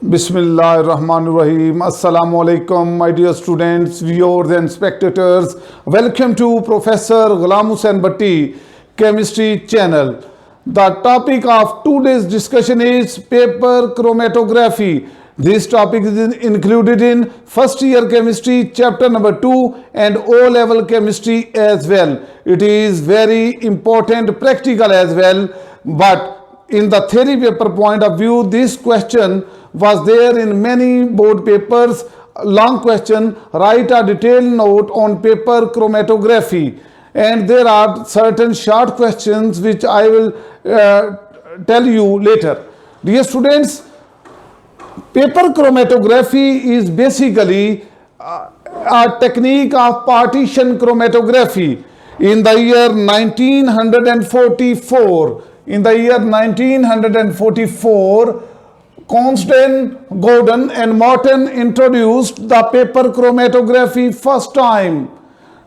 Bismillahirrahmanirrahim. Assalamu alaikum, my dear students, viewers and spectators. Welcome to Professor Ghulam Hussain Bhatti Chemistry channel. The topic of today's discussion is paper chromatography. This topic is included in first year chemistry chapter number 2 and O level chemistry as well. It is very important practical as well, but in the theory paper point of view, this question was there in many board papers. Long question, write a detailed note on paper chromatography, and there are certain short questions which I will tell you later. Dear students, paper chromatography is basically a technique of partition chromatography. In the year 1944, Constant, Gordon and Morton introduced the paper chromatography first time.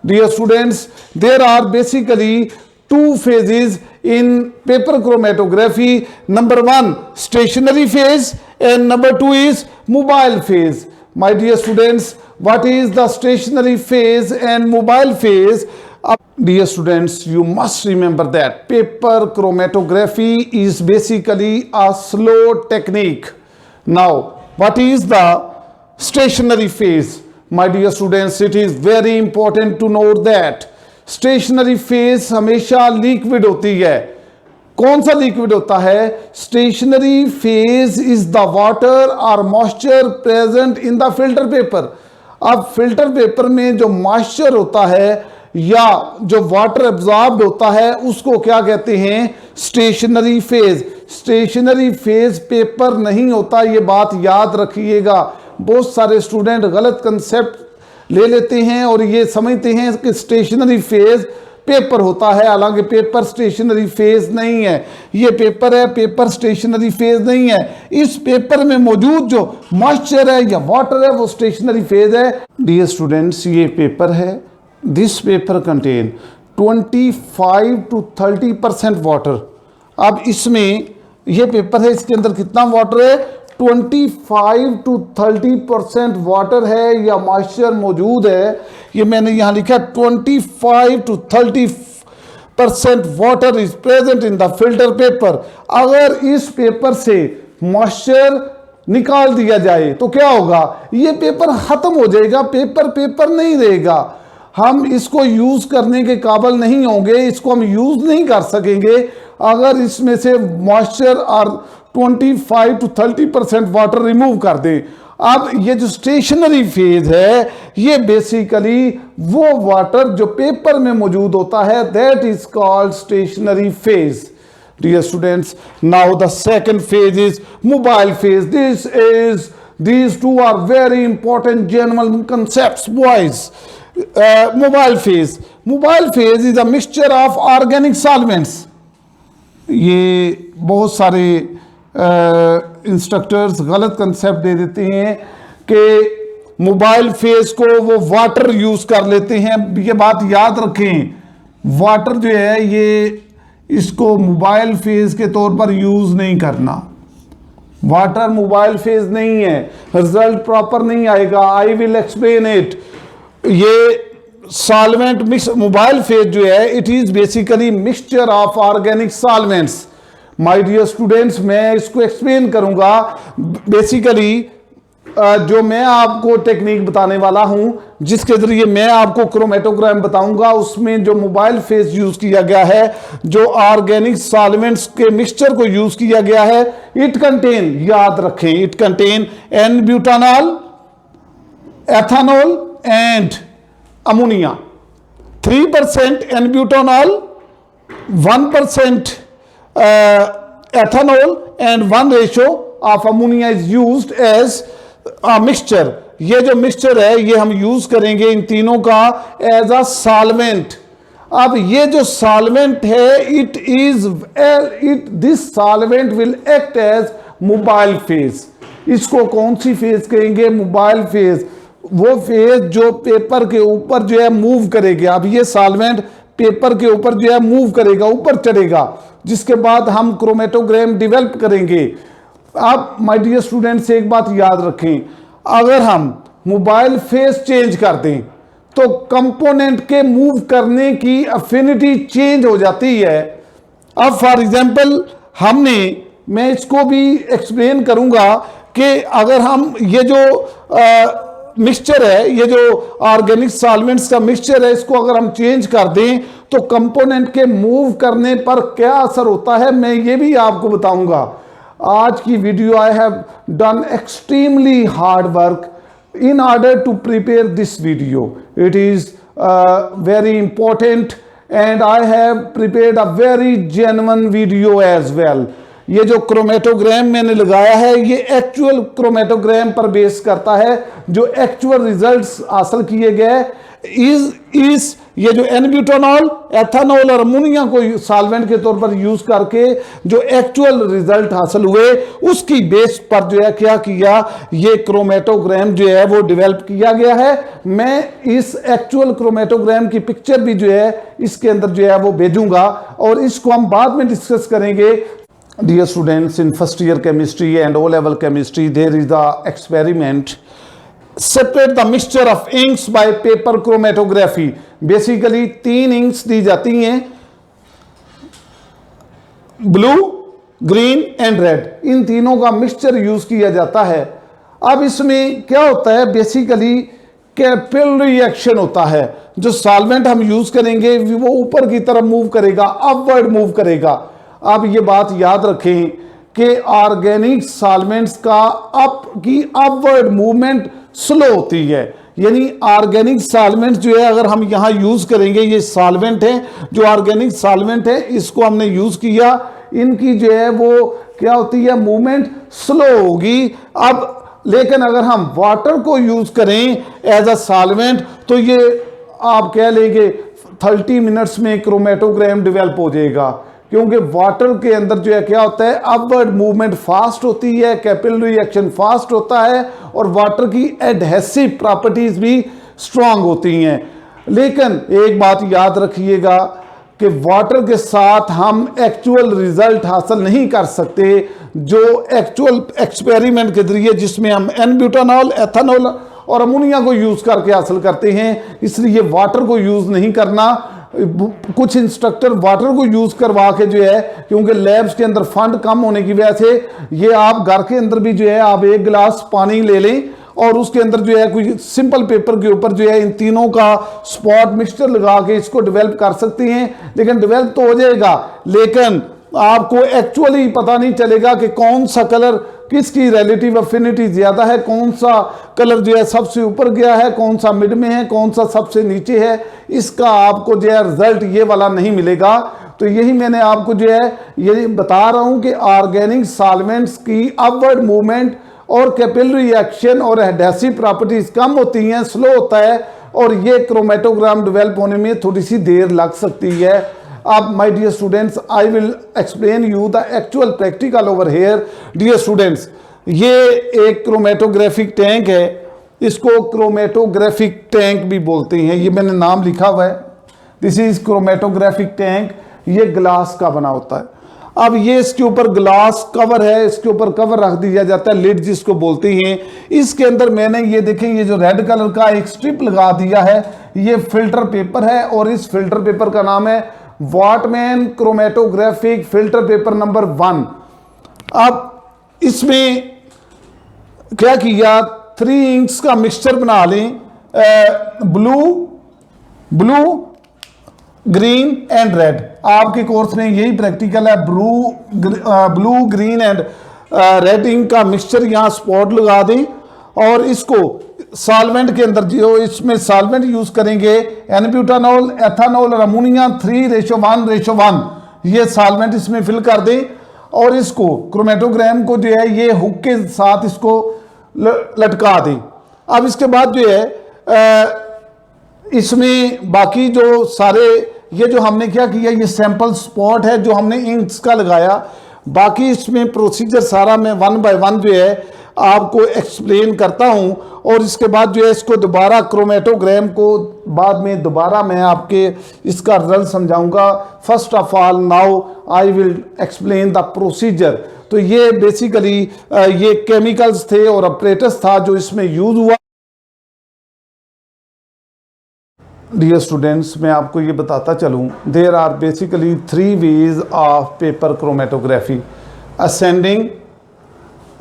Dear students, there are basically two phases in paper chromatography. Number one, stationary phase, and number two is mobile phase. My dear students, what is the stationary phase and mobile phase? Dear students, you must remember that paper chromatography is basically a slow technique. Now, what is the stationary phase? My dear students, it is very important to note that stationary phase हमेशा liquid होती है. कौन सा liquid होता है? Stationary phase is the water or moisture present in the filter paper. अब filter paper में जो moisture होता है या जो वाटर एब्जॉर्ब्ड होता है उसको क्या कहते हैं? Stationary phase. Stationary phase paper नहीं होता, ये बात याद रखिएगा. बहुत सारे स्टूडेंट गलत कंसेप्ट ले लेते हैं और ये समझते हैं कि स्टेशनरी फेज पेपर होता है, हालांकि पेपर स्टेशनरी फेज नहीं है. ये पेपर है, पेपर स्टेशनरी फेज नहीं है. इस पेपर में मौजूद जो मॉइस्चर है या वाटर है वो स्टेशनरी फेज है. डियर स्टूडेंट्स, ये पेपर है. This paper contain 25 to 30% water. अब इसमें ये पेपर है, इसके अंदर कितना वाटर है? 25 to 30% वाटर है या मॉइस्चर मौजूद है. ये मैंने यहाँ लिखा 25 to 30% water is present in the filter paper. अगर इस पेपर से मॉइस्चर निकाल दिया जाए तो क्या होगा? ये पेपर खत्म हो जाएगा, पेपर नहीं रहेगा. हम इसको यूज करने के काबिल नहीं होंगे, इसको हम यूज नहीं कर सकेंगे अगर इसमें से मॉइस्चर और 25 to 30% वाटर रिमूव कर दें. अब ये जो स्टेशनरी फेज है ये बेसिकली वो वाटर जो पेपर में मौजूद होता है, that is called stationary phase. Dear students, now the second phase is mobile phase. These two are very important general concepts, boys. Mobile phase is a mixture of organic solvents. ये बहुत सारे instructors गलत concept दे देते हैं कि mobile phase को वो water use कर लेते हैं. ये बात याद रखें, वाटर जो है ये इसको मोबाइल फेज के तौर पर यूज नहीं करना. वाटर मोबाइल फेज नहीं है, रिजल्ट प्रॉपर नहीं आएगा. I will explain it. ये सॉल्वेंट मिक्स मोबाइल फेज जो है it is basically mixture of organic solvents. My dear students, मैं इसको एक्सप्लेन करूंगा. बेसिकली जो मैं आपको टेक्निक बताने वाला हूं जिसके जरिए मैं आपको क्रोमेटोग्राम बताऊंगा, उसमें जो मोबाइल फेज यूज किया गया है, जो ऑर्गेनिक सॉल्वेंट्स के मिक्सचर को यूज किया गया है, इट कंटेन, याद रखें, it contain n butanol, ethanol and ammonia. 3% n butanol, 1% ethanol and 1 ratio of ammonia is used as a mixture. ये जो मिक्सचर है ये हम यूज करेंगे इन तीनों का एज अ सॉल्वेंट. अब ये जो सॉल्वेंट है this solvent will act as mobile phase. इसको कौन सी फेज कहेंगे? Mobile phase. वो फेज जो पेपर के ऊपर जो है मूव करेगा. अब ये सॉल्वेंट पेपर के ऊपर जो है मूव करेगा, ऊपर चढ़ेगा, जिसके बाद हम क्रोमेटोग्राम डेवलप करेंगे. आप माय डियर स्टूडेंट्स एक बात याद रखें, अगर हम मोबाइल फेस चेंज कर दें तो कंपोनेंट के मूव करने की अफिनिटी चेंज हो जाती है। अब फॉर एग्जांपल मैं इसको भी एक्सप्लेन करूंगा कि अगर हम ये जो मिक्सचर है, ये जो ऑर्गेनिक सॉल्वेंट्स का मिक्सचर है, इसको अगर हम चेंज कर दें तो कंपोनेंट के मूव करने पर क्या असर होता है, मैं ये भी आपको बताऊंगा। आज की video I have done extremely hard work in order to prepare this video. It is very important and I have prepared a very genuine video as well. ये जो क्रोमेटोग्राम मैंने लगाया है ये एक्चुअल क्रोमेटोग्राम पर बेस करता है, जो एक्चुअल रिजल्ट्स हासिल किए गए इस ये जो एन-ब्यूटानॉल, एथेनॉल और अमोनिया को सॉल्वेंट के तौर पर यूज करके जो एक्चुअल रिजल्ट हासिल हुए उसकी बेस पर जो है क्या किया, ये क्रोमेटोग्राम जो है वो डेवलप किया गया है। मैं इस एक्चुअल क्रोमेटोग्राम की पिक्चर भी जो है इसके अंदर जो है वो भेजूंगा और इसको हम बाद में डिस्कस करेंगे। Dear students, in first year chemistry and O level chemistry there is the experiment separate the mixture of inks by paper chromatography. Basically 3 inks दी जाती हैं, ब्लू, ग्रीन एंड रेड, इन तीनों का मिक्सचर यूज किया जाता है। अब इसमें क्या होता है, बेसिकली कैपिलरी रिएक्शन होता है। जो सॉल्वेंट हम यूज करेंगे वो ऊपर की तरफ मूव करेगा, अपवर्ड मूव करेगा। अब ये बात याद रखें कि ऑर्गेनिक सॉल्वेंट्स का अपवर्ड मूवमेंट स्लो होती है, यानी ऑर्गेनिक सॉल्वेंट जो है अगर हम यहाँ यूज करेंगे, ये सॉल्वेंट है जो ऑर्गेनिक सॉल्वेंट है, इसको हमने यूज किया, इनकी जो है वो क्या होती है, मूवमेंट स्लो होगी। अब लेकिन अगर हम वाटर को यूज करें एज अ सॉल्वेंट तो ये आप कह लेंगे 30 मिनट्स में क्रोमेटोग्राम डेवलप हो जाएगा, क्योंकि वाटर के अंदर जो है क्या होता है, अपवर्ड मूवमेंट फास्ट होती है, कैपिलरी रिएक्शन फास्ट होता है और वाटर की एडहेसिव प्रॉपर्टीज भी स्ट्रांग होती हैं। लेकिन एक बात याद रखिएगा कि वाटर के साथ हम एक्चुअल रिजल्ट हासिल नहीं कर सकते जो एक्चुअल एक्सपेरिमेंट के जरिए जिसमें हम एन-ब्यूटानॉल, एथेनॉल और अमोनिया को यूज करके हासिल करते हैं, इसलिए वाटर को यूज नहीं करना। कुछ इंस्ट्रक्टर वाटर को यूज करवा के जो है, क्योंकि लैब्स के अंदर फंड कम होने की वजह से, ये आप घर के अंदर भी जो है आप 1 गिलास पानी ले लें और उसके अंदर जो है कोई सिंपल पेपर के ऊपर जो है इन तीनों का स्पॉट मिक्सचर लगा के इसको डेवलप कर सकते हैं। लेकिन डेवलप तो हो जाएगा, लेकिन आपको एक्चुअली पता नहीं चलेगा कि कौन सा कलर किसकी रिलेटिव अफिनिटी ज्यादा है, कौन सा कलर जो है सबसे ऊपर गया है, कौन सा मिड में है, कौन सा सबसे नीचे है। इसका आपको जो है रिजल्ट ये वाला नहीं मिलेगा। तो यही मैंने आपको जो है ये बता रहा हूं कि ऑर्गेनिक सॉल्वेंट्स की अपवर्ड मूवमेंट और कैपिलरी रिएक्शन और एडहेसिव प्रॉपर्टीज कम होती हैं, स्लो होता है, और ये क्रोमेटोग्राम डेवलप होने में थोड़ी सी देर लग सकती है। अब my dear students, I will explain you the actual practical over here. Dear students, ये एक क्रोमेटोग्राफिक टैंक है, इसको क्रोमेटोग्राफिक टैंक भी बोलते हैं, ये मैंने नाम लिखा हुआ है। दिस इज क्रोमेटोग्राफिक टैंक, ये ग्लास का बना होता है। अब ये इसके ऊपर ग्लास कवर है, इसके ऊपर कवर रख दिया जाता है, लिड जिसको बोलते हैं। इसके अंदर मैंने ये देखें, ये जो रेड कलर का एक स्ट्रिप लगा दिया है, ये फिल्टर पेपर है और इस फिल्टर पेपर का नाम है वॉटमैन क्रोमेटोग्राफिक फिल्टर पेपर नंबर 1। अब इसमें क्या किया, 3 इंक्स का मिक्सचर बना लें, ब्लू, ग्रीन एंड रेड। आपके कोर्स में यही प्रैक्टिकल है, blue green and red ink का मिक्सचर यहाँ स्पॉट लगा दें और इसको सॉल्वेंट के अंदर जो इसमें सॉल्वेंट यूज करेंगे, एन-ब्यूटानॉल, एथेनॉल और अमोनिया 3:1:1, ये सॉल्वेंट इसमें फिल कर दें और इसको क्रोमेटोग्राम को जो है ये हुक के साथ इसको लटका दें। अब इसके बाद जो है इसमें बाकी जो सारे ये जो हमने क्या किया, ये सैंपल स्पॉट है जो हमने इंक्स का लगाया। बाकी इसमें प्रोसीजर सारा मैं 1 बाय 1 जो है आपको एक्सप्लेन करता हूं और इसके बाद जो है इसको दोबारा क्रोमेटोग्राम को बाद में दोबारा मैं आपके इसका रिजल्ट समझाऊंगा। First of all now I will explain the procedure. तो ये बेसिकली ये केमिकल्स थे और अपरेटस था जो इसमें यूज हुआ। डियर स्टूडेंट्स, मैं आपको ये बताता चलूँ, there are basically 3 ways of paper chromatography. Ascending,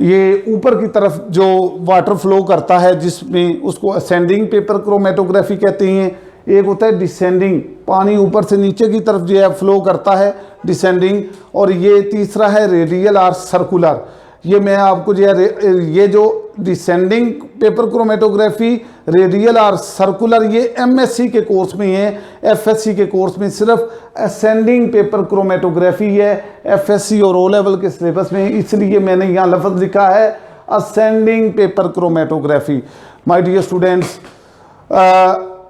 ये ऊपर की तरफ जो वाटर फ्लो करता है जिसमें उसको असेंडिंग पेपर क्रोमेटोग्राफी कहते हैं। एक होता है डिसेंडिंग, पानी ऊपर से नीचे की तरफ जो है फ्लो करता है, डिसेंडिंग। और ये तीसरा है रेडियल और सर्कुलर। ये मैं आपको जो है ये जो डिसेंडिंग पेपर क्रोमेटोग्राफी, रेडियल और सर्कुलर, ये एमएससी के कोर्स में है। एफएससी के कोर्स में सिर्फ असेंडिंग पेपर क्रोमेटोग्राफी है, एफएससी और ओ लेवल के सिलेबस में, इसलिए मैंने यहाँ लफ्ज़ लिखा है ascending paper chromatography. My dear students,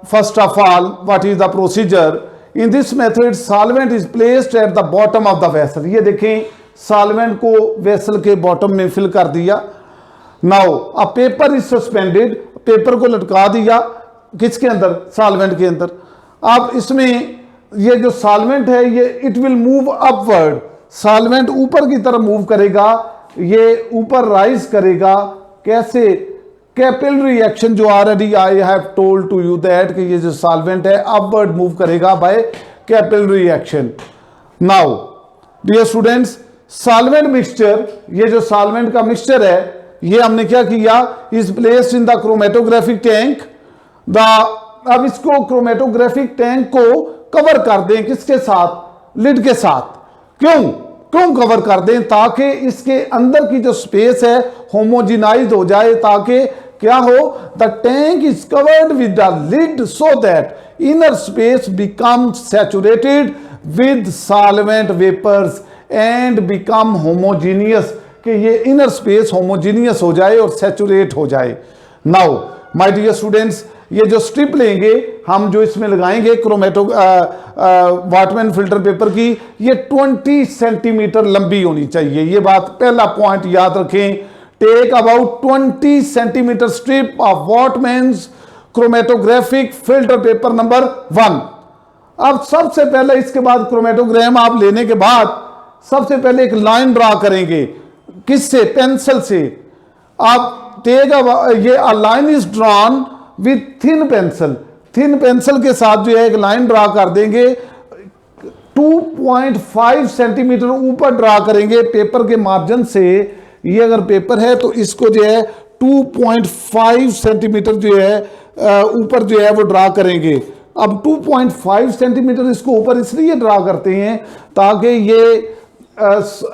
first of all what is the procedure in this method? Solvent is placed at the bottom of the vessel. ये देखें, सॉल्वेंट को वेसल के बॉटम में फिल कर दिया। Now a paper is suspended, paper को लटका दिया किसके अंदर? सॉल्वेंट के अंदर। अब इसमें ये जो सॉल्वेंट है ये it will move upward, solvent ऊपर की तरफ मूव करेगा, ये ऊपर राइज करेगा। कैसे? कैपिलरी एक्शन, जो already I have told to you that कि ये जो सॉल्वेंट है अपवर्ड मूव करेगा by capillary action. Now dear students, solvent mixture, ये जो सॉल्वेंट का मिक्सचर है ये हमने क्या किया? Is placed in the chromatographic tank. अब इसको क्रोमेटोग्राफिक टैंक को कवर कर दें किसके साथ? लिड के साथ। क्यों कवर कर दें? ताकि इसके अंदर की जो स्पेस है होमोजिनाइज हो जाए, ताकि क्या हो? The tank is covered with the lid so that inner space become saturated with solvent vapours and become homogeneous, कि ये इनर स्पेस होमोजीनियस हो जाए और सैचुरेट हो जाए। नाउ माय डियर स्टूडेंट्स, ये जो स्ट्रिप लेंगे हम, जो इसमें लगाएंगे क्रोमेटो वाटमैन फिल्टर पेपर की, ये 20 सेंटीमीटर लंबी होनी चाहिए। ये बात पहला पॉइंट याद रखें। Take about 20 centimetre strip of Whatman's chromatographic filter paper number 1। अब सबसे पहले इसके बाद क्रोमेटोग्राम आप लेने के बाद सबसे पहले एक लाइन ड्रा करेंगे। किससे? पेंसिल से। आप टेक ये a line is drawn with thin pencil, thin pencil के साथ जो है एक लाइन ड्रा कर देंगे। 2.5 सेंटीमीटर ऊपर ड्रा करेंगे पेपर के मार्जिन से। ये अगर पेपर है तो इसको जो है 2.5 सेंटीमीटर जो है ऊपर जो है वो ड्रा करेंगे। अब 2.5 सेंटीमीटर इसको ऊपर इसलिए ड्रा करते हैं ताकि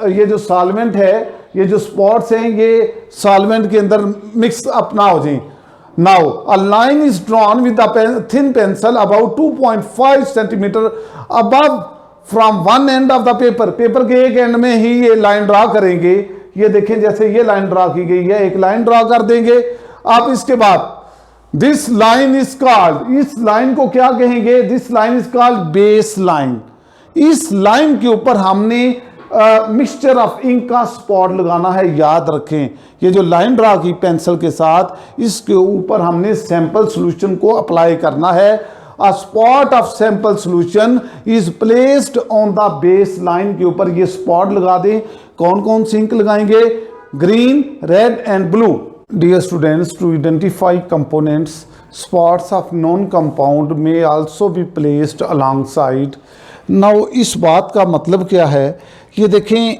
ये जो सॉल्वेंट है, ये जो स्पॉट्स हैं, ये सॉल्वेंट के अंदर मिक्स अप ना हो जाए। Now a line is drawn with the thin pencil about 2.5 centimetre above from one end of the paper. Paper के एक एंड में ही ये लाइन ड्रा करेंगे। ये देखें, जैसे ये लाइन ड्रा की गई है, एक लाइन ड्रा कर देंगे। अब इसके बाद दिस लाइन इज कॉल्ड, इस लाइन को क्या कहेंगे? This line is called base line. इस लाइन के ऊपर हमने मिक्सचर ऑफ इंक का स्पॉट लगाना है। याद रखें, ये जो लाइन ड्रा की पेंसिल के साथ, इसके ऊपर हमने सैंपल सॉल्यूशन को अप्लाई करना है। A spot of sample solution is placed on the base line के ऊपर ये स्पॉट लगा दें। कौन कौन सी इंक लगाएंगे? Green, red and blue. Dear students, to identify components, spots of known compound may also be placed alongside. Now इस बात का मतलब क्या है? ये देखें,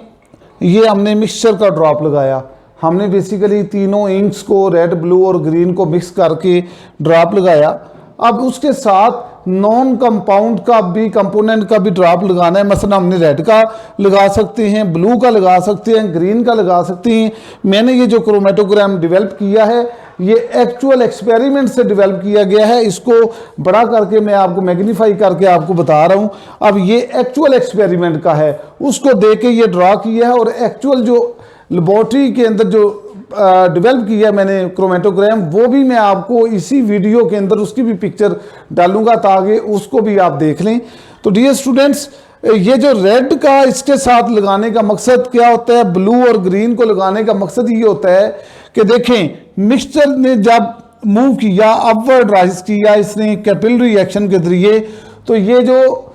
ये हमने मिक्सचर का ड्रॉप लगाया। हमने बेसिकली तीनों इंक्स को, रेड, ब्लू और ग्रीन को मिक्स करके ड्रॉप लगाया। अब उसके साथ नॉन कंपाउंड का भी, कंपोनेंट का भी ड्रॉप लगाना है। मसलन हमने रेड का लगा सकते हैं, ब्लू का लगा सकते हैं, ग्रीन का लगा सकते हैं। मैंने ये जो क्रोमेटोग्राम डेवलप किया है ये एक्चुअल एक्सपेरिमेंट से डेवलप किया गया है। इसको बड़ा करके मैं आपको मैग्नीफाई करके आपको बता रहा हूँ। अब ये एक्चुअल एक्सपेरिमेंट का है, उसको दे के ये ड्रा किया है। और एक्चुअल जो लेबोरेटरी के अंदर जो डेवलप किया मैंने क्रोमेटोग्राम, वो भी मैं आपको इसी वीडियो के अंदर उसकी भी पिक्चर डालूंगा ताकि उसको भी आप देख लें। तो डियर स्टूडेंट्स, ये जो रेड का इसके साथ लगाने का मकसद क्या होता है? ब्लू और ग्रीन को लगाने का मकसद ये होता है कि देखें मिक्सचर ने जब मूव किया, अपवर्ड राइज किया इसने कैपिलरी एक्शन के जरिए, तो ये जो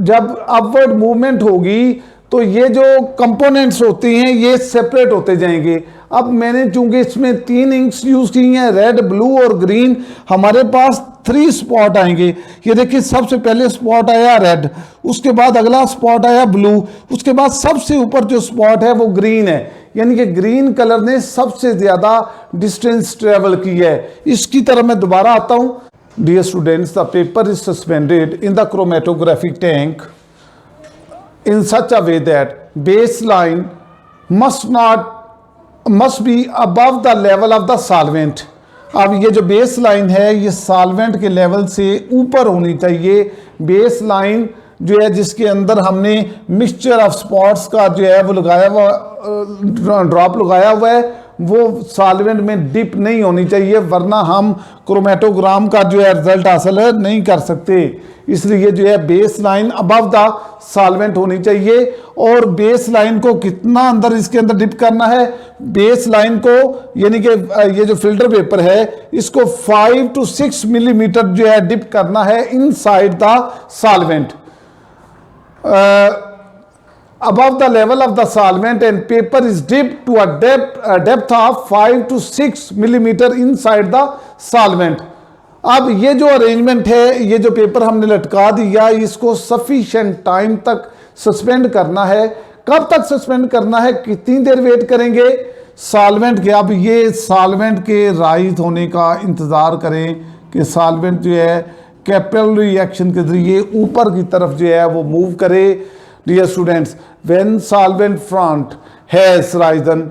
जब अपवर्ड मूवमेंट होगी तो ये जो कंपोनेंट्स होते हैं ये सेपरेट होते जाएंगे। अब मैंने चूंकि इसमें 3 इंक्स यूज की हैं, रेड, ब्लू और ग्रीन, हमारे पास 3 स्पॉट आएंगे। ये देखिए सबसे पहले स्पॉट आया रेड, उसके बाद अगला स्पॉट आया ब्लू, उसके बाद सबसे ऊपर जो स्पॉट है वो ग्रीन है, यानी कि ग्रीन कलर ने सबसे ज्यादा डिस्टेंस ट्रेवल की है। इसकी तरफ मैं दोबारा आता हूं। Dear students, the paper is suspended in the chromatographic tank in such a way that baseline must be above the level of the solvent। अब ये जो बेस लाइन है ये सॉल्वेंट के लेवल से ऊपर होनी चाहिए। बेस लाइन जो है जिसके अंदर हमने मिक्सचर ऑफ स्पॉट्स का जो है वो लगाया हुआ, ड्रॉप लगाया हुआ है, वो सॉल्वेंट में डिप नहीं होनी चाहिए, वरना हम क्रोमेटोग्राम का जो है रिजल्ट हासिल नहीं कर सकते। इसलिए जो है base line above the solvent होनी चाहिए। और बेस लाइन को कितना अंदर इसके अंदर डिप करना है, बेस लाइन को यानी कि ये जो फिल्टर पेपर है इसको 5 to 6 मिलीमीटर जो है डिप करना है inside the solvent, above the level of the solvent, and paper is dipped to a depth of 5 to 6 millimeter inside the solvent। अब ये जो अरेंजमेंट है, ये जो पेपर हमने लटका दिया, इसको सफिशिएंट टाइम तक सस्पेंड करना है। कब तक सस्पेंड करना है, कितनी देर वेट करेंगे सॉल्वेंट के। अब ये सॉल्वेंट के राइज होने का इंतज़ार करें कि सॉल्वेंट जो है कैपिलरी एक्शन के जरिए ऊपर की तरफ जो है वो मूव करे। Dear students, when solvent front has risen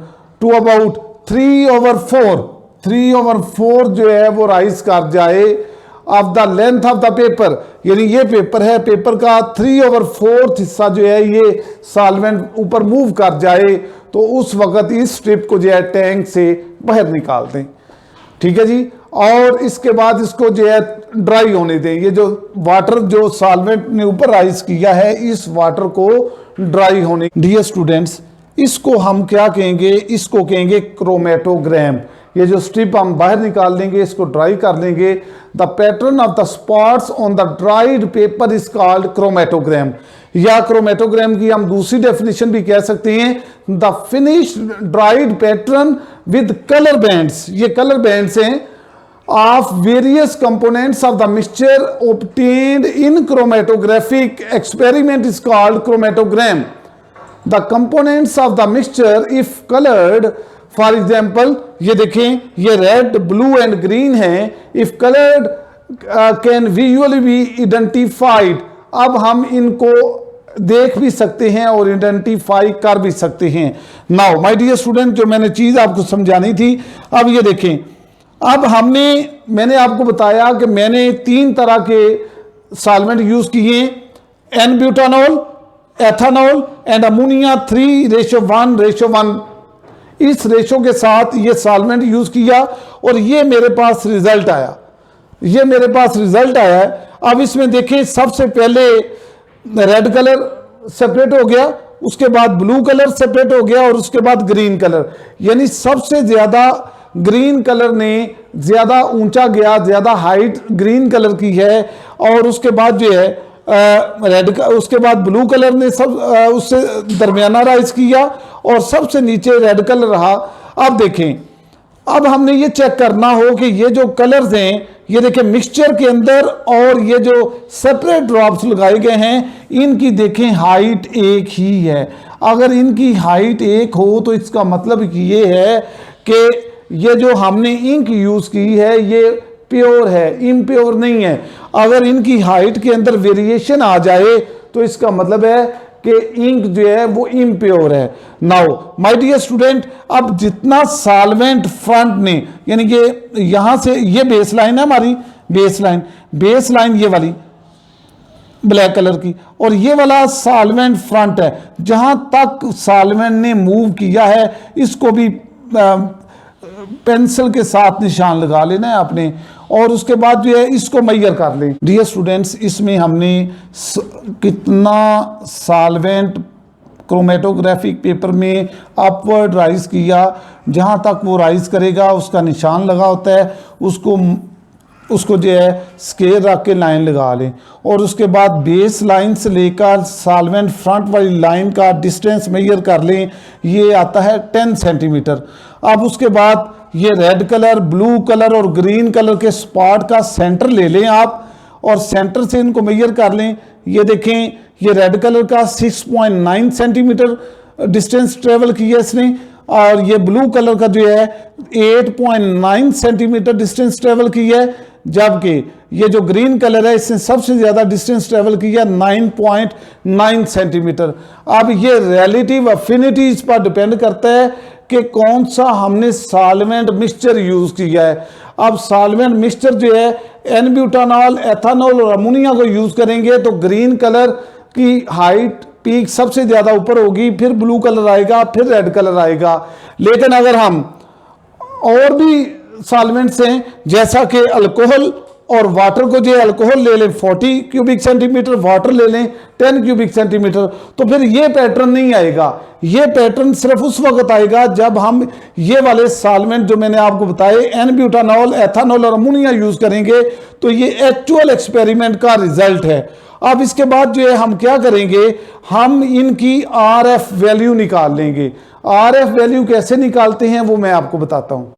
to about 3/4 जो है वो राइज कर जाए of the length of the paper, यानी ये पेपर है, पेपर का 3/4 हिस्सा जो है ये सॉल्वेंट ऊपर मूव कर जाए, तो उस वक्त इस स्ट्रिप को जो है टैंक से बाहर निकाल दें। ठीक है जी। और इसके बाद इसको जो है ड्राई होने दें। ये जो वाटर जो सॉल्वेंट ने ऊपर राइज किया है इस वाटर को ड्राई होने। डियर स्टूडेंट्स, इसको हम क्या कहेंगे, इसको कहेंगे क्रोमेटोग्राम। ये जो स्ट्रिप हम बाहर निकाल लेंगे, इसको ड्राई कर लेंगे। The pattern of the spots on the dried paper is called chromatogram, या क्रोमेटोग्राम की हम दूसरी डेफिनेशन भी कह सकते हैं, the finished dried pattern with colour bands. ये कलर बैंड्स हैं of various components of the mixture obtained in chromatographic experiment is called chromatogram। The components of the mixture if colored, for example ये देखें ये red, blue and green है, if colored can visually be identified। अब हम इनको देख भी सकते हैं और आइडेंटिफाई कर भी सकते हैं। नाउ माय डियर स्टूडेंट, जो मैंने चीज आपको समझानी थी, अब ये देखें, अब मैंने आपको बताया कि मैंने 3 तरह के सॉल्वेंट यूज किए, एन-ब्यूटानॉल, एथानॉल एंड अमोनिया 3:1:1। इस रेशो के साथ ये सॉल्वेंट यूज किया और ये मेरे पास रिजल्ट आया, ये मेरे पास रिजल्ट आया है। अब इसमें देखिए सबसे पहले रेड कलर सेपरेट हो गया, उसके बाद ब्लू कलर सेपरेट हो गया और उसके बाद ग्रीन कलर, यानी सबसे ज्यादा ग्रीन कलर ने ज्यादा ऊंचा गया, ज्यादा हाइट ग्रीन कलर की है। और उसके बाद जो है रेड का, उसके बाद ब्लू कलर ने सब उससे दरमियाना राइज किया और सबसे नीचे रेड कलर रहा। अब देखें, अब हमने ये चेक करना हो कि ये जो कलर्स हैं, ये देखें मिक्सचर के अंदर और ये जो सेपरेट ड्रॉप्स लगाए गए हैं, इनकी देखें हाइट एक ही है। अगर इनकी हाइट एक हो तो इसका मतलब ये है कि ये जो हमने इंक यूज की है ये प्योर है, इम्प्योर नहीं है। अगर इनकी हाइट के अंदर वेरिएशन आ जाए तो इसका मतलब है कि इंक जो है वो इम्प्योर है। नाउ माय डियर स्टूडेंट, अब जितना सॉल्वेंट फ्रंट ने, यानी कि यहां से ये बेस लाइन है हमारी, बेस लाइन ये वाली ब्लैक कलर की, और ये वाला सॉल्वेंट फ्रंट है। जहां तक सॉल्वेंट ने मूव किया है इसको भी पेंसिल के साथ निशान लगा लेना है आपने, और उसके बाद जो है इसको मेजर कर लें। डियर स्टूडेंट्स, इसमें हमने कितना सॉल्वेंट क्रोमेटोग्राफिक पेपर में अपवर्ड राइज किया, जहाँ तक वो राइज करेगा उसका निशान लगा होता है, उसको जो है स्केल रख के लाइन लगा लें और उसके बाद बेस लाइन से लेकर सॉल्वेंट फ्रंट वाली लाइन का डिस्टेंस मेजर कर लें, ये आता है 10 सेंटीमीटर। अब उसके बाद ये रेड कलर, ब्लू कलर और ग्रीन कलर के स्पॉट का सेंटर ले लें आप और सेंटर से इनको मेजर कर लें। ये देखें, ये रेड कलर का 6.9 सेंटीमीटर डिस्टेंस ट्रेवल किया इसने और ये ब्लू कलर का जो है 8.9 सेंटीमीटर डिस्टेंस ट्रेवल किया है, जबकि ये जो ग्रीन कलर है इसने सबसे ज्यादा डिस्टेंस ट्रेवल किया 9.9 सेंटीमीटर। अब ये रिलेटिव अफिनिटी इस पर डिपेंड करता है कि कौन सा हमने सॉल्वेंट मिक्सचर यूज किया है। अब सॉल्वेंट मिक्सचर जो है एन-ब्यूटानॉल, एथानॉल और अमोनिया को यूज करेंगे तो ग्रीन कलर की हाइट पीक सबसे ज्यादा ऊपर होगी, फिर ब्लू कलर आएगा, फिर रेड कलर आएगा। लेकिन अगर हम और भी सॉल्वेंट्स हैं जैसा कि अल्कोहल और वाटर को, जो अल्कोहल ले लें 40 क्यूबिक सेंटीमीटर, वाटर ले लें 10 क्यूबिक सेंटीमीटर, तो फिर ये पैटर्न नहीं आएगा। ये पैटर्न सिर्फ उस वक्त आएगा जब हम ये वाले सॉल्वेंट जो मैंने आपको बताए एन-ब्यूटानॉल, एथानॉल और अमोनिया यूज करेंगे। तो ये एक्चुअल एक्सपेरिमेंट का रिजल्ट है। अब इसके बाद जो है हम क्या करेंगे, हम इनकी आरएफ वैल्यू निकाल लेंगे। आरएफ वैल्यू कैसे निकालते हैं वो मैं आपको बताता हूं।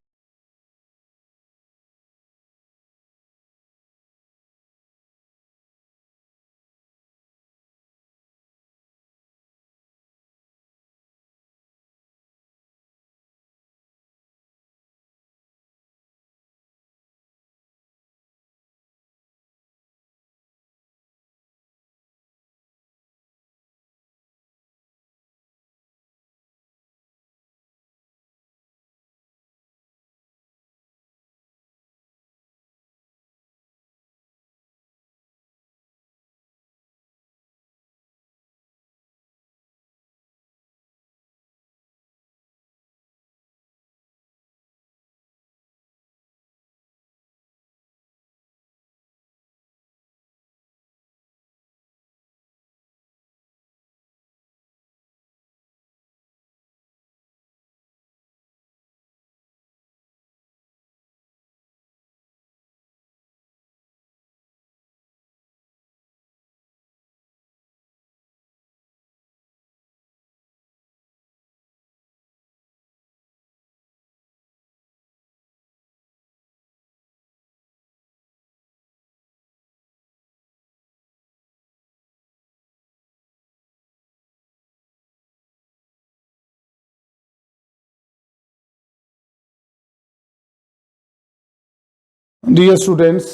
डियर स्टूडेंट्स,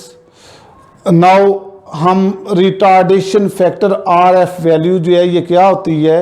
नाउ हम रिटार्डेशन फैक्टर आरएफ वैल्यू जो है ये क्या होती है।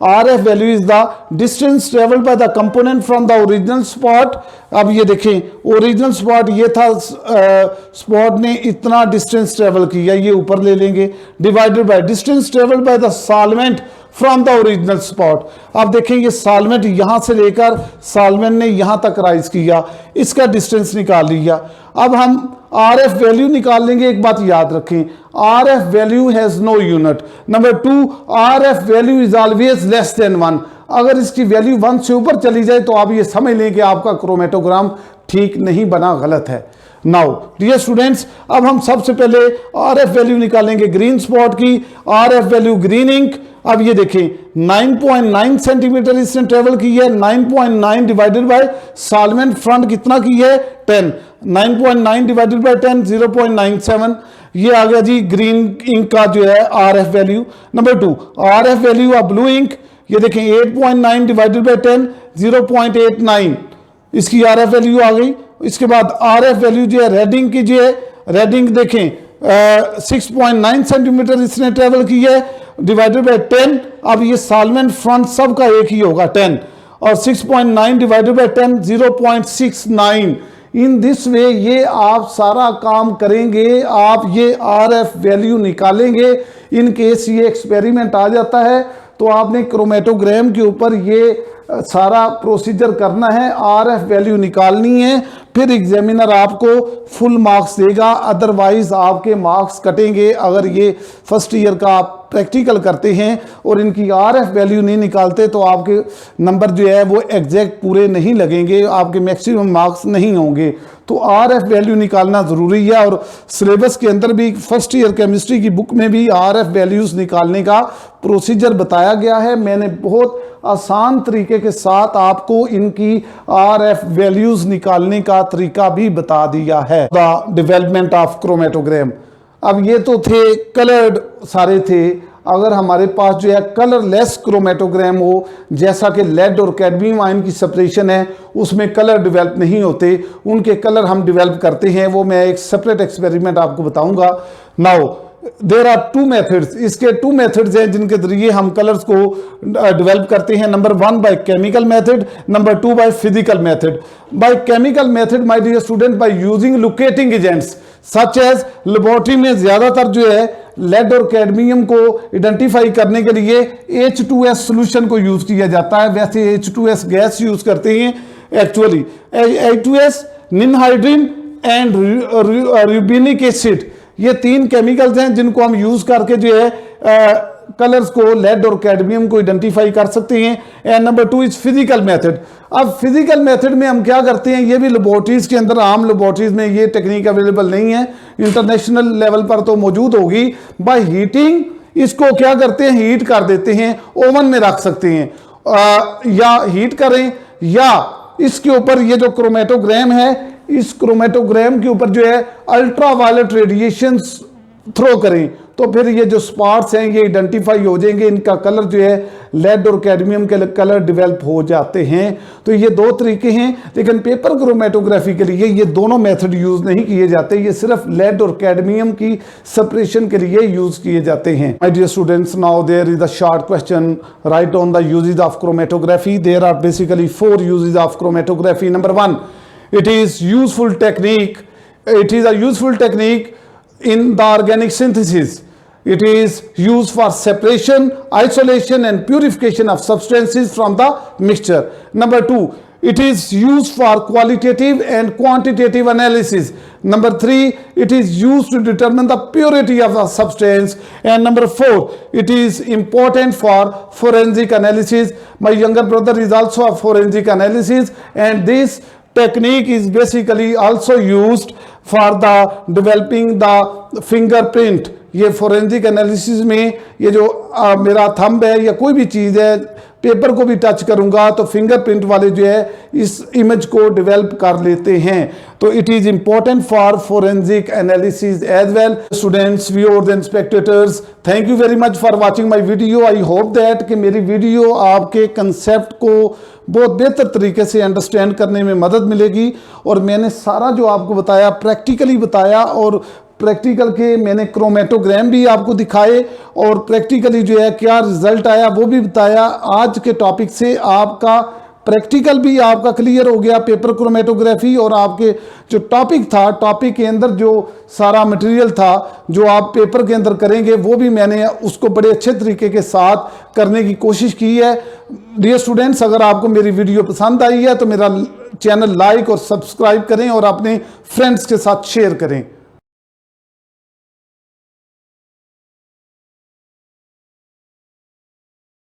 RF value is the distance travelled by the component from the original spot. अब ये देखें, ओरिजिनल स्पॉट ये था, स्पॉट ने इतना डिस्टेंस ट्रेवल किया, ये ऊपर ले लेंगे, divided by distance travelled by the solvent from the original spot. अब देखें, ये सॉल्वेंट यहां से लेकर सॉल्वेंट ने यहां तक राइज किया, इसका डिस्टेंस निकाल लिया। अब हम आरएफ वैल्यू निकाल लेंगे। एक बात याद रखें, RF value has no unit. Number 2, RF value is always less than 1। अगर इसकी वैल्यू 1 से ऊपर चली जाए तो आप ये समझ लें कि आपका क्रोमेटोग्राम ठीक नहीं बना, गलत है। नाउ डियर स्टूडेंट्स, अब हम सबसे पहले आरएफ वैल्यू निकालेंगे ग्रीन स्पॉट की। आरएफ वैल्यू ग्रीन इंक, अब ये देखें 9.9 सेंटीमीटर इसने ट्रेवल की है। 9.9 डिवाइडेड बाय सॉल्वेंट फ्रंट कितना की है 10, 9.9 डिवाइडेड बाय 10 0.97। ये आ गया जी ग्रीन इंक का जो है RF value. Number 2, RF value of blue ink, ये देखें 8.9 डिवाइडेड बाय 10 0.89, इसकी आरएफ वैल्यू आ गई। इसके बाद आरएफ वैल्यू जो है रेडिंग की, जो है रेडिंग देखें 6.9 सेंटीमीटर इसने ट्रेवल की है, डिवाइडेड बाय 10। अब ये सॉल्वेंट फ्रंट सबका एक ही होगा 10, और 6.9 divided by 10 0.69। In this way ये आप सारा काम करेंगे, आप ये आरएफ वैल्यू निकालेंगे। इन केस ये एक्सपेरिमेंट आ जाता है तो आपने क्रोमेटोग्राम के ऊपर ये सारा प्रोसीजर करना है, आरएफ वैल्यू निकालनी है, फिर एग्जामिनर आपको फुल मार्क्स देगा, अदरवाइज आपके मार्क्स कटेंगे अगर ये फर्स्ट ईयर का आप प्रैक्टिकल करते हैं और इनकी RF वैल्यू नहीं निकालते तो आपके नंबर जो है वो एग्जैक्ट पूरे नहीं लगेंगे, आपके मैक्सिमम मार्क्स नहीं होंगे। तो RF वैल्यू निकालना ज़रूरी है और सिलेबस के अंदर भी फर्स्ट ईयर केमिस्ट्री की बुक में भी RF वैल्यूज़ निकालने का प्रोसीजर बताया गया है। मैंने बहुत आसान तरीके के साथ आपको इनकी RF वैल्यूज़ निकालने का तरीका भी बता दिया है। द डेवलपमेंट ऑफ क्रोमेटोग्राम, अब ये तो थे कलर्ड सारे थे, अगर हमारे पास जो है कलरलेस क्रोमेटोग्राम हो, जैसा कि लेड और कैडमियम आयन की सेपरेशन है, उसमें कलर डेवलप नहीं होते, उनके कलर हम डेवलप करते हैं, वो मैं एक सेपरेट एक्सपेरिमेंट आपको बताऊंगा। Now there are two methods, इसके टू मेथड्स हैं जिनके जरिए हम कलर्स को डेवलप करते हैं। Number 1 by chemical method, number 2 by physical method. By chemical method my dear student, by using locating agents such as, laboratory में ज्यादातर जो है लेड और कैडमियम को आइडेंटिफाई करने के लिए H2S सॉल्यूशन को यूज किया जाता है। वैसे H2S गैस यूज करते हैं actually. H2S, ninhydrin and rubeanic acid, ये 3 केमिकल्स हैं जिनको हम यूज करके जो है कलर्स को, लेड और कैडमियम को आइडेंटिफाई कर सकते हैं। And number 2 is physical method. अब फिजिकल मेथड में हम क्या करते हैं, ये भी लेबोरेटरीज के अंदर, आम लेबोरेटरीज में ये टेक्निक अवेलेबल नहीं है, इंटरनेशनल लेवल पर तो मौजूद होगी। बाय हीटिंग इसको क्या करते हैं, हीट कर देते हैं, ओवन में रख सकते हैं या हीट करें, या इसके ऊपर ये जो क्रोमेटोग्राम है, इस क्रोमेटोग्राम के ऊपर जो है अल्ट्रावायलेट रेडिएशन थ्रो करें, तो फिर ये जो स्पॉट्स हैं ये आइडेंटिफाई हो जाएंगे, इनका कलर जो है लेड और कैडमियम के कलर डेवलप हो जाते हैं। तो ये 2 तरीके हैं, लेकिन पेपर क्रोमेटोग्राफी के लिए ये दोनों मेथड यूज नहीं किए जाते, ये सिर्फ लेड और कैडमियम की सेपरेशन के लिए यूज किए जाते हैं। My dear students, now there is a short question, write on the uses of chromatography. There are basically 4 uses of chromatography. Number 1, it is useful technique, it is a useful technique in the organic synthesis. It is used for separation, isolation and purification of substances from the mixture. Number 2, it is used for qualitative and quantitative analysis. Number 3, it is used to determine the purity of a substance. And number 4, it is important for forensic analysis. My younger brother is also a forensic analysis, and this technique is basically also used for the developing the fingerprint. ये forensic analysis में ये जो मेरा thumb है या कोई भी चीज़ है, पेपर को भी टच करूंगा तो फिंगरप्रिंट वाले जो है इस इमेज को डेवलप कर लेते हैं। तो it is important for forensic analysis as well. Students, viewers and spectators, thank you very much for watching my video. I hope that कि मेरी वीडियो आपके कंसेप्ट को बहुत बेहतर तरीके से अंडरस्टैंड करने में मदद मिलेगी, और मैंने सारा जो आपको बताया प्रैक्टिकली बताया, और प्रैक्टिकल के मैंने क्रोमेटोग्राम भी आपको दिखाए, और प्रैक्टिकली जो है क्या रिजल्ट आया वो भी बताया। आज के टॉपिक से आपका प्रैक्टिकल भी आपका क्लियर हो गया, पेपर क्रोमेटोग्राफी, और आपके जो टॉपिक था, टॉपिक के अंदर जो सारा मटेरियल था जो आप पेपर के अंदर करेंगे, वो भी मैंने उसको बड़े अच्छे तरीके के साथ करने की कोशिश की है। डियर स्टूडेंट्स, अगर आपको मेरी वीडियो पसंद आई है तो मेरा चैनल लाइक और सब्सक्राइब करें और अपने फ्रेंड्स के साथ शेयर करें।